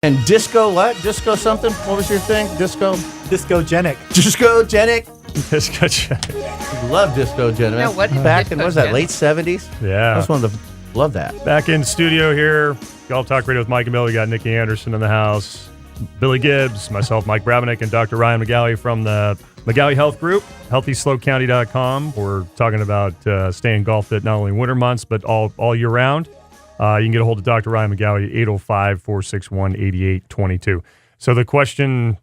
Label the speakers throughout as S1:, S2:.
S1: And disco what? Disco something? What was your thing?
S2: Discogenic.
S1: Discogenic?
S3: Discogenic.
S1: Love discogenic.
S4: No, what
S1: Back in, what was that,
S4: discogenic?
S1: late 70s?
S3: Yeah.
S1: I just wanted to love that.
S3: Back in studio here, Golf Talk Radio with Mike and Bill. We got Nikki Anderson in the house, Billy Gibbs, myself, Mike Brabennick, and Dr. Ryan McGaughey from the McGaughey Health Group, healthyslopecounty.com. We're talking about staying golf fit not only in winter months, but all year round. You can get a hold of Dr. Ryan McGaughey, 805-461-8822. So the question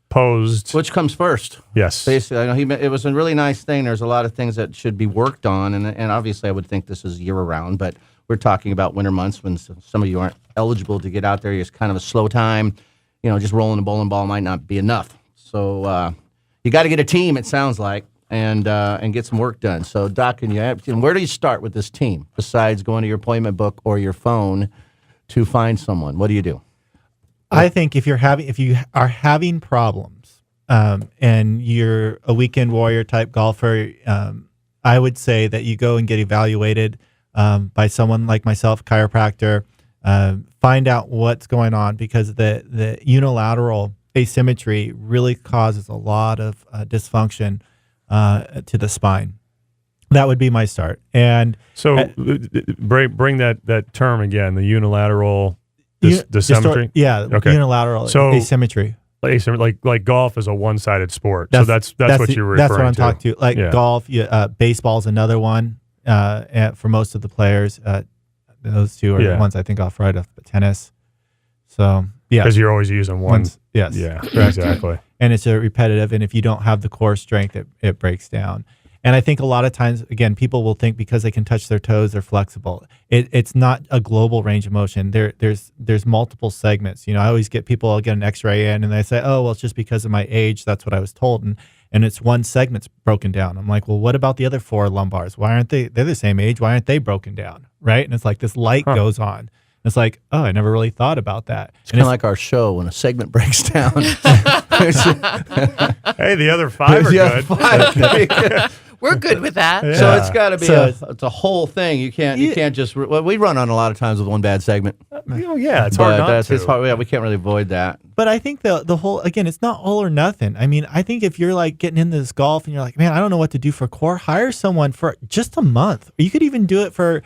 S3: posed.
S1: Which comes first?
S3: Yes.
S1: Basically, I know it was a really nice thing. There's a lot of things that should be worked on, and obviously I would think this is year-round, but we're talking about winter months when some of you aren't eligible to get out there. It's kind of a slow time. Just rolling a bowling ball might not be enough. So you got to get a team, it sounds like, and get some work done. So, Doc, where do you start with this team besides going to your appointment book or your phone to find someone? What do you do?
S2: I think if you are having problems and you're a weekend warrior type golfer, I would say that you go and get evaluated by someone like myself, chiropractor. Find out what's going on, because the unilateral asymmetry really causes a lot of dysfunction to the spine. That would be my start. And
S3: so bring that term again, the unilateral dysymmetry.
S2: Okay. Unilateral asymmetry.
S3: Like golf is a one-sided sport. So that's what you're referring to.
S2: That's what I'm talking to. Like golf, baseball's another one for most of the players. Those two are the ones I think off right off, but tennis. So, yeah.
S3: Because you're always using one.
S2: Yes.
S3: Yeah, exactly.
S2: And it's a repetitive, and if you don't have the core strength, it breaks down. And I think a lot of times, again, people will think because they can touch their toes, they're flexible. It's not a global range of motion. There's multiple segments. I always get people, I'll get an x-ray in, and they say, oh, well, it's just because of my age. That's what I was told. And it's one segment's broken down. I'm like, well, what about the other four lumbars? Why aren't they? They're the same age. Why aren't they broken down? Right? And it's like this light goes on. It's like, oh, I never really thought about that.
S1: It's kind of like our show when a segment breaks down.
S3: Hey, the other five are good.
S4: We're good with that.
S1: Yeah. So it's got to be it's a whole thing. You can't just. We run on a lot of times with one bad segment.
S3: It's hard not to.
S1: It's hard. Yeah, we can't really avoid that.
S2: But I think the whole, again, it's not all or nothing. I mean, I think if you're like getting into this golf and you're like, man, I don't know what to do for core, hire someone for just a month. Or you could even do it for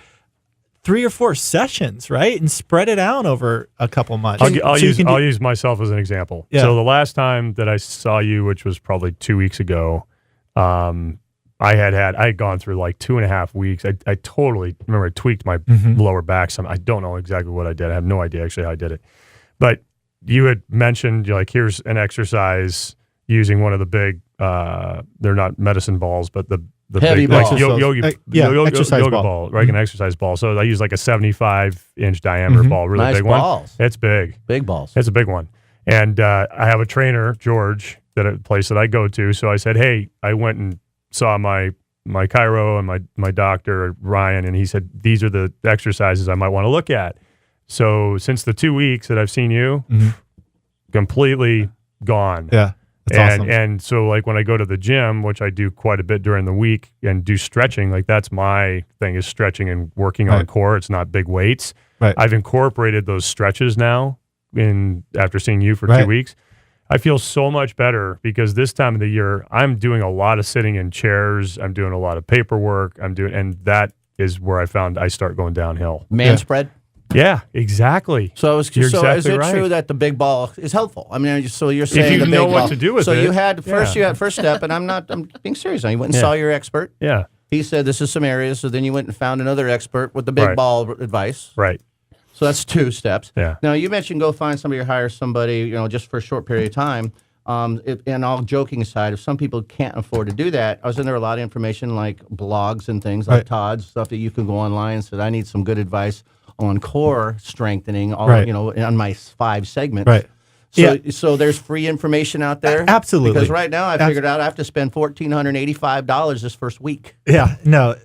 S2: 3 or 4 sessions, right? And spread it out over a couple months.
S3: I'll use myself as an example. Yeah. So the last time that I saw you, which was probably 2 weeks ago, I had gone through like 2.5 weeks. I totally remember I tweaked my lower back. I don't know exactly what I did. I have no idea actually how I did it. But you had mentioned, here's an exercise using one of the big, they're not medicine balls, but the
S1: heavy
S3: big,
S1: balls.
S3: like yoga ball, right? An exercise ball. So I use like a 75-inch diameter ball, really
S1: nice
S3: big
S1: balls.
S3: one. It's big.
S1: Big balls.
S3: It's a big one. And I have a trainer, George, a place that I go to. So I said, hey, I went and saw my chiro and my doctor, Ryan, and he said, these are the exercises I might want to look at. So since the 2 weeks that I've seen you, completely gone.
S2: Yeah, that's awesome.
S3: And so like when I go to the gym, which I do quite a bit during the week, and do stretching, like that's my thing, is stretching and working on core. It's not big weights.
S2: Right.
S3: I've incorporated those stretches now after seeing you for 2 weeks. I feel so much better because this time of the year, I'm doing a lot of sitting in chairs. I'm doing a lot of paperwork. and that is where I found I start going downhill.
S1: Spread?
S3: Yeah, exactly.
S1: So is it
S3: right.
S1: true that the big ball is helpful? I mean, so you're saying
S3: if you
S1: the
S3: know
S1: big
S3: what
S1: ball.
S3: to do with
S1: so
S3: it.
S1: You had first step, and I'm being serious. You went and saw your expert.
S3: Yeah.
S1: He said this is some areas. So then you went and found another expert with the big ball advice.
S3: Right.
S1: So that's 2 steps.
S3: Yeah.
S1: Now you mentioned go find somebody or hire somebody, just for a short period of time. And all joking aside, if some people can't afford to do that, isn't there a lot of information like blogs and things like Todd's stuff that you can go online and say, I need some good advice on core strengthening, on my 5 segments.
S2: Right.
S1: So there's free information out there?
S2: Absolutely.
S1: Because right now I figured out I have to spend $1,485 this first week.
S2: Yeah, no.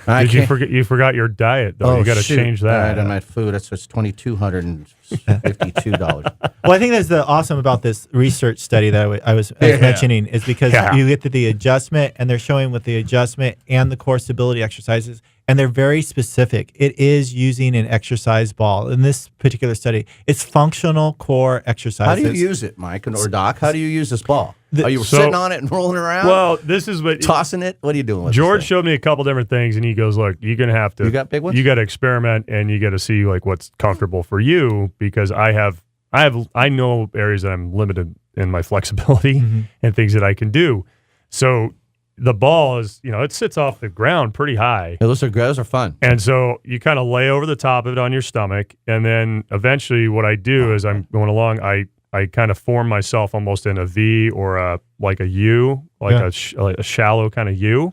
S3: You forgot your diet, though. You got to change that.
S1: All right, on my food, it's $2,252.
S2: Well, I think that's the awesome about this research study that I was mentioning is because you get to the adjustment, and they're showing with the adjustment and the core stability exercises, and they're very specific. It is using an exercise ball. In this particular study, it's functional core exercises.
S1: How do you use it, Mike or Doc? How do you use this ball? Are you sitting on it and rolling around?
S3: Well, this is what
S1: tossing it. What are you doing with
S3: George showed me a couple different things, and he goes, "Look, you're gonna have to.
S1: You got big ones.
S3: You got to experiment, and you got to see like what's comfortable for you because I know areas that I'm limited in my flexibility and things that I can do. So the ball is, it sits off the ground pretty high.
S1: Yeah, those are fun.
S3: And so you kind of lay over the top of it on your stomach, and then eventually what I do is I'm going along, I kind of form myself almost in a V or a U, like a shallow kind of U.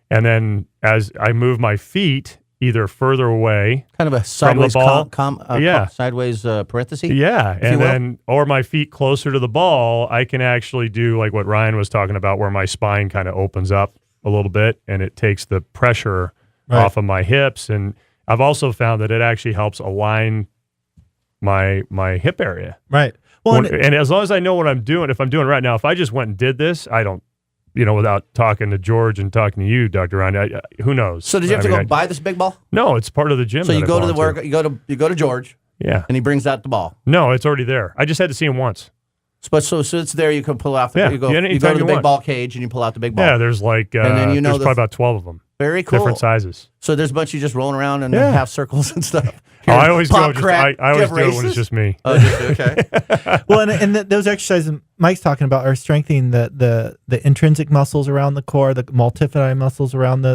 S3: And then as I move my feet either further away,
S1: kind of a sideways
S3: from the ball,
S1: sideways parenthesis.
S3: Yeah, and then or my feet closer to the ball, I can actually do like what Ryan was talking about, where my spine kind of opens up a little bit, and it takes the pressure off of my hips. And I've also found that it actually helps align my hip area.
S2: Right. Well,
S3: and as long as I know what I'm doing, if I'm doing it right now, if I just went and did this, I don't, without talking to George and talking to you, Dr. Ryan, who knows?
S1: So did you have to go buy this big ball?
S3: No, it's part of the gym.
S1: So you go to the work, you go to George.
S3: Yeah.
S1: And he brings out the ball.
S3: No, it's already there. I just had to see him once.
S1: But so it's there. You can pull out. You go to the big ball cage and you pull out the big ball.
S3: Yeah, there's like, and then there's probably about 12 of them.
S1: Very cool.
S3: Different sizes.
S1: So there's a bunch of you just rolling around in half circles and stuff.
S3: I always do it when it's just me.
S1: Oh, okay.
S2: Well, and those exercises Mike's talking about are strengthening the intrinsic muscles around the core, the multifidi muscles around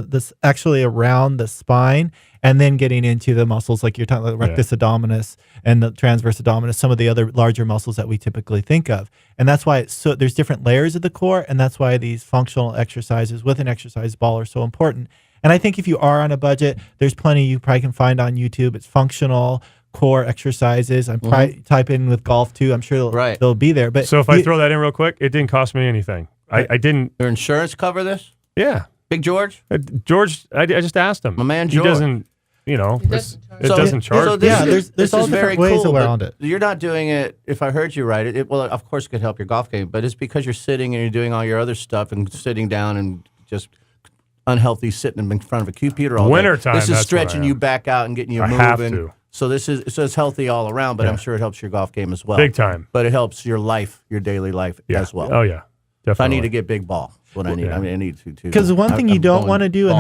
S2: actually around the spine, and then getting into the muscles like you're talking about, rectus abdominis and the transverse abdominis, some of the other larger muscles that we typically think of. And that's why there's different layers of the core, and that's why these functional exercises with an exercise ball are so important. And I think if you are on a budget, there's plenty you probably can find on YouTube. It's functional core exercises. I'm probably type in with golf too. I'm sure they'll be there. But
S3: so if I throw that in real quick, it didn't cost me anything. I didn't.
S1: Your insurance cover this?
S3: Yeah.
S1: Big George?
S3: George, I just asked him.
S1: My man George.
S3: He doesn't, it doesn't charge.
S2: There's all different ways around it.
S1: You're not doing it, if I heard you right, well, of course it could help your golf game, but it's because you're sitting and you're doing all your other stuff and sitting down and just unhealthy sitting in front of a computer all day.
S3: Wintertime,
S1: this is stretching you back out and getting you moving.
S3: Have to.
S1: So it's healthy all around, but I'm sure it helps your golf game as well.
S3: Big time.
S1: But it helps your life, your daily life as well.
S3: Oh yeah, definitely.
S1: If I need to get big ball, what I need. I mean, I need to too.
S2: Because the one thing you don't want to do, and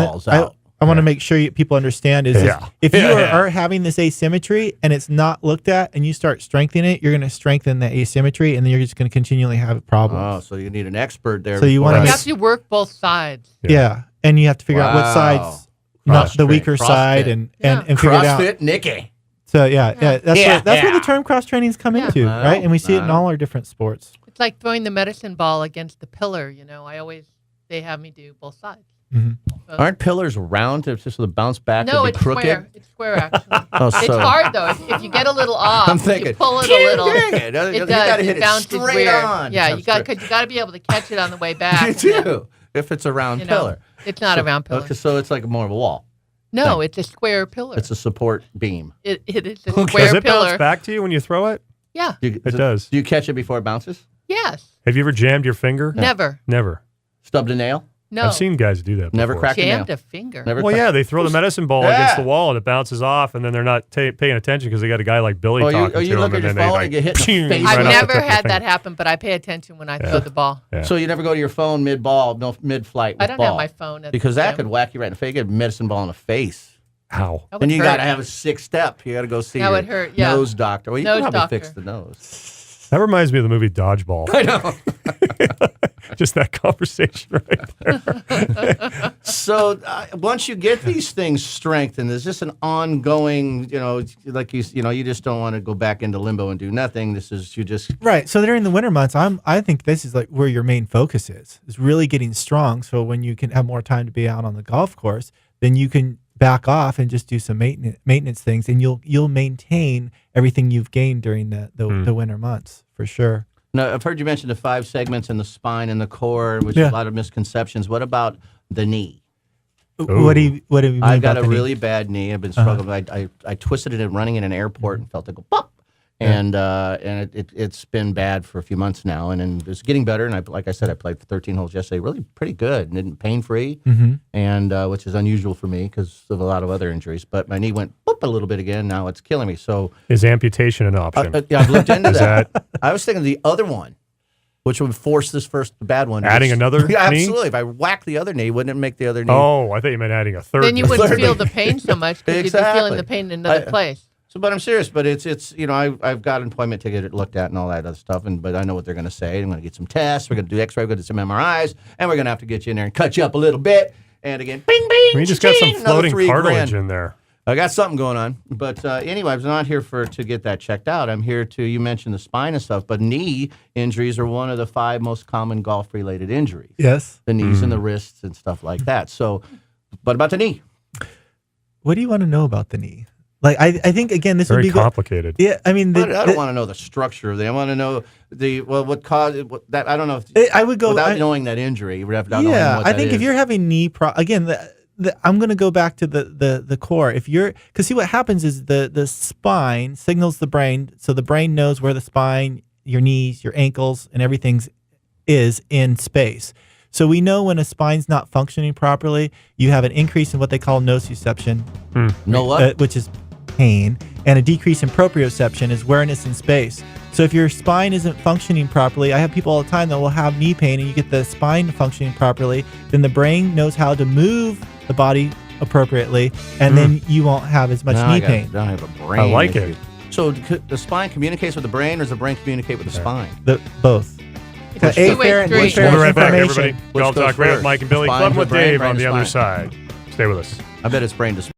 S2: I want to make sure people understand is if you are having this asymmetry and it's not looked at, and you start strengthening it, you're going to strengthen the asymmetry, and then you're just going to continually have problems.
S1: Oh, so you need an expert there.
S2: So you
S4: have to work both sides.
S2: Yeah, and you have to figure out what side's not the weaker side, and figure it out.
S1: CrossFit Nikki.
S2: So that's where the term cross trainings come into, right? And we see it in all our different sports.
S4: It's like throwing the medicine ball against the pillar. They have me do both sides.
S2: Mm-hmm.
S1: Aren't pillars round to just bounce back?
S4: No,
S1: and be
S4: it's
S1: crooked?
S4: square. It's square actually.
S1: It's
S4: hard though. If you get a little off,
S1: I'm thinking,
S4: you pull it a little.
S1: It does.
S4: You
S1: got to hit
S4: it bounces
S1: it straight
S4: weird.
S1: on.
S4: Yeah, you got to be able to catch it on the way back.
S1: You do. If it's a round pillar.
S4: It's not a round pillar.
S1: Okay, so it's like more of a wall.
S4: No, it's a square pillar.
S1: It's a support beam.
S4: It is a
S3: Does
S4: square
S3: it
S4: pillar.
S3: bounce back to you when you throw it?
S4: Yeah.
S3: It does.
S1: Do you catch it before it bounces?
S4: Yes.
S3: Have you ever jammed your finger?
S4: Never.
S3: Never.
S1: Stubbed a nail?
S4: No.
S3: I've seen guys do that before.
S1: Never cracked a nail?
S4: Jammed a finger.
S3: They throw the medicine ball against the wall and it bounces off, and then they're not paying attention because they got a guy like Billy talking to them.
S1: You look at your phone and get hit in the face.
S4: I've never had that happen, but I pay attention when I throw the ball.
S1: Yeah. So you never go to your phone mid-ball, mid-flight with
S4: I don't have my phone at
S1: because that could whack you right in the face. You get a medicine ball in the face.
S3: How?
S1: And you got to have a 6th step. You got to go see your nose doctor. Well, you can probably fix the nose.
S3: That reminds me of the movie Dodgeball.
S1: I know.
S3: Just that conversation right there.
S1: So once you get these things strengthened, is this an ongoing, like you just don't want to go back into limbo and do nothing. This is, you just.
S2: Right. So during the winter months, I think this is like where your main focus is really getting strong. So when you can have more time to be out on the golf course, then you can back off and just do some maintenance things, and you'll maintain everything you've gained during the winter months for sure.
S1: Now, I've heard you mention the 5 segments in the spine and the core, which is a lot of misconceptions. What about the knee?
S2: What do you mean?
S1: I've got a really bad knee. I've been struggling. I twisted it in running in an airport and felt it go pop. And it's been bad for a few months now, and it's getting better. And like I said, I played for 13 holes yesterday, really pretty good, and pain free, and which is unusual for me because of a lot of other injuries. But my knee went boop a little bit again. Now it's killing me. So
S3: is amputation an option?
S1: Yeah, I've looked into that. I was thinking the other one, which would force this first bad one.
S3: Adding another knee?
S1: Absolutely. If I whack the other knee, wouldn't it make the other knee?
S3: Oh, I thought you meant adding a third.
S4: Then you
S3: knee.
S4: wouldn't feel the pain so much because you'd be feeling the pain in another place.
S1: So, but I'm serious. But it's I've got an appointment to get it looked at and all that other stuff. But I know what they're going to say. I'm going to get some tests. We're going to do X-ray. We're going to do some MRIs, and we're going to have to get you in there and cut you up a little bit. And again, bing, bing.
S3: We just got some
S1: another
S3: floating
S1: $3,000
S3: cartilage in there.
S1: I got something going on. But anyway, I'm not here to get that checked out. I'm here you mentioned the spine and stuff, but knee injuries are one of the 5 most common golf-related injuries.
S2: Yes.
S1: The knees and the wrists and stuff like that. So, what about the knee?
S2: What do you want to know about the knee? Like, I think, again, this would be
S3: complicated.
S2: Yeah, I mean...
S1: I don't want to know the structure of it. I want to know what caused that. I don't know if...
S2: I would go...
S1: Without knowing that injury, without knowing what
S2: I think if you're having knee... Again, I'm going to go back to the core. If you're... Because see, what happens is the spine signals the brain, so the brain knows where the spine, your knees, your ankles, and everything is in space. So we know when a spine's not functioning properly, you have an increase in what they call nociception. Which is pain, and a decrease in proprioception is awareness in space. So if your spine isn't functioning properly, I have people all the time that will have knee pain, and you get the spine functioning properly, then the brain knows how to move the body appropriately, and then you won't have as much knee pain.
S1: I have a brain.
S3: I like it.
S1: So the spine communicates with the brain, or does the brain communicate with the spine?
S2: Both.
S4: It's a two-way street.
S3: We'll be right back, everybody.
S1: Which
S3: Golf
S1: goes
S3: Talk Radio with
S1: first?
S3: Mike and Billy.
S1: Spine
S3: Club
S1: to
S3: with
S1: brain,
S3: Dave
S1: brain
S3: on
S1: to
S3: the other
S1: spine.
S3: side. Stay with us.
S1: I bet it's brain to spine.